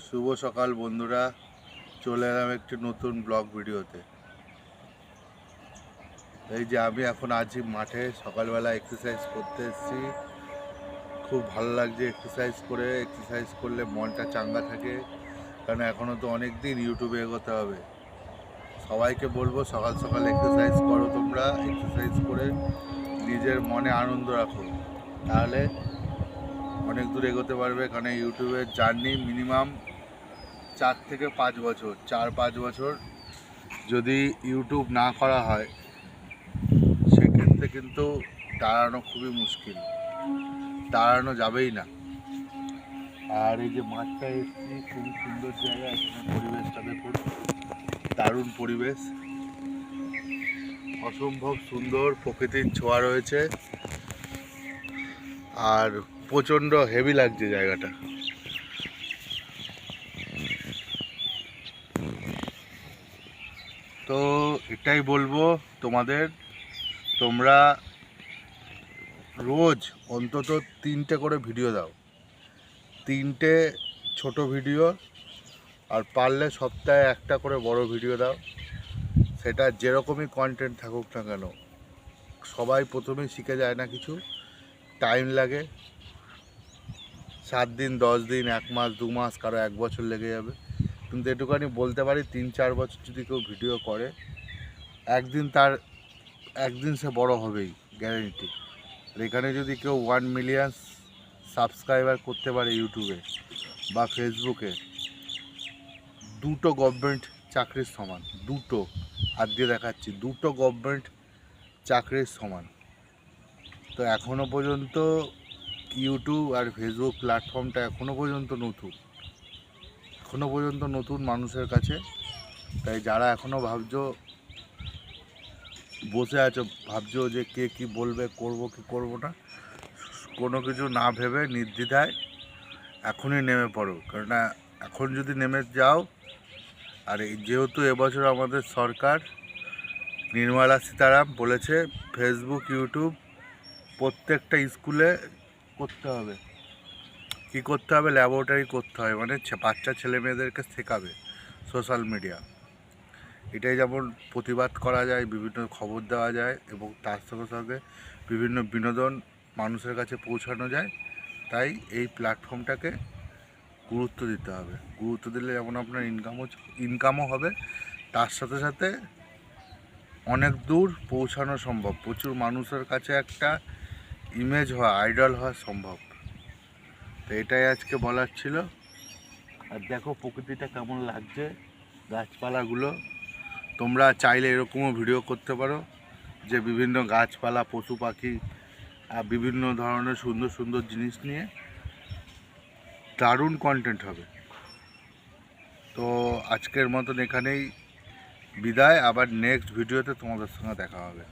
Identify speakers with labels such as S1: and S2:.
S1: শুভ সকাল বন্ধুরা, চলে এলাম একটি নতুন ব্লগ ভিডিওতে। এই যে আমি এখন আছি মাঠে, সকালবেলা এক্সারসাইজ করতে এসেছি। খুব ভালো লাগছে এক্সারসাইজ করলে মনটা চাঙ্গা থাকে, কারণ এখনও তো অনেক দিন ইউটিউবে এগোতে হবে। সবাইকে বলবো সকাল সকাল এক্সারসাইজ করো। তোমরা এক্সারসাইজ করে নিজের মনে আনন্দ রাখো, তাহলে অনেক দূর এগোতে পারবে। কারণ ইউটিউবের জার্নি মিনিমাম 4 থেকে 5 বছর, 4-5 বছর যদি ইউটিউব না করা হয় সেক্ষেত্রে কিন্তু দাঁড়ানো খুবই মুশকিল, দাঁড়ানো যাবেই না। আর এই যে মাঠটা এসেছি, খুবই সুন্দর জায়গা। এখানে পরিবেশটা দেখুন, দারুণ পরিবেশ, অসম্ভব সুন্দর প্রকৃতির ছোঁয়া রয়েছে আর প্রচণ্ড হেভি লাগছে জায়গাটা। তো এটাই বলবো তোমাদের, তোমরা রোজ অন্তত 3টে করে ভিডিও দাও, 3টে ছোট ভিডিও, আর পারলে সপ্তাহে একটা করে বড় ভিডিও দাও। সেটা যেরকমই কন্টেন্ট থাকুক না কেন, সবাই প্রথমেই শিখে যায় না, কিছু টাইম লাগে। 7 দিন, 10 দিন, 1 মাস, 2 মাস, কারো 1 বছর লেগে যাবে। কিন্তু এটুখানি বলতে পারি, 3-4 বছর যদি কেউ ভিডিও করে, একদিন সে বড় হবেই, গ্যারেন্টি। আর এখানে যদি কেউ 1 মিলিয়ন সাবস্ক্রাইবার করতে পারে ইউটিউবে বা ফেসবুকে, 2টো গভর্নমেন্ট চাকরির সমান, 2টো, হাত দিয়ে দেখাচ্ছি, 2টো গভর্নমেন্ট চাকরির সমান। তো এখনও পর্যন্ত ইউটিউব আর ফেসবুক প্ল্যাটফর্মটা এখনও পর্যন্ত নতুন মানুষের কাছে। তাই যারা এখনও বসে আছো, ভাবছো যে কে কি বলবে, করব কি করব না, কোনো কিছু না ভেবে নির্দ্বিধায় এখনই নেমে পড়ো। কারণ এখন যদি নেমে যাও, আর যেহেতু এবছর আমাদের সরকার নির্মলা সীতারামন বলেছে ফেসবুক, ইউটিউব প্রত্যেকটা স্কুলে করতে হবে। কী করতে হবে? ল্যাবরেটরি করতে হবে, মানে বাচ্চা ছেলে মেয়েদেরকে শেখাবে সোশ্যাল মিডিয়া। এটাই যেমন প্রতিবাদ করা যায়, বিভিন্ন খবর দেওয়া যায়, এবং তার সঙ্গে সঙ্গে বিভিন্ন বিনোদন মানুষের কাছে পৌঁছানো যায়। তাই এই প্ল্যাটফর্মটাকে গুরুত্ব দিতে হবে। গুরুত্ব দিলে যেমন আপনার ইনকামও হবে, তার সাথে সাথে অনেক দূর পৌঁছানো সম্ভব, প্রচুর মানুষের কাছে একটা ইমেজ হওয়া, আইডল হওয়া সম্ভব। তো এটাই আজকে বলার ছিল। আর দেখো প্রকৃতিটা কেমন লাগছে, গাছপালাগুলো। তোমরা চাইলে এরকমও ভিডিও করতে পারো, যে বিভিন্ন গাছপালা, পশু পাখি, বিভিন্ন ধরনের সুন্দর সুন্দর জিনিস নিয়ে দারুণ কন্টেন্ট হবে। তো আজকের মতন এখানেই বিদায়, আবার নেক্সট ভিডিওতে তোমাদের সঙ্গে দেখা হবে।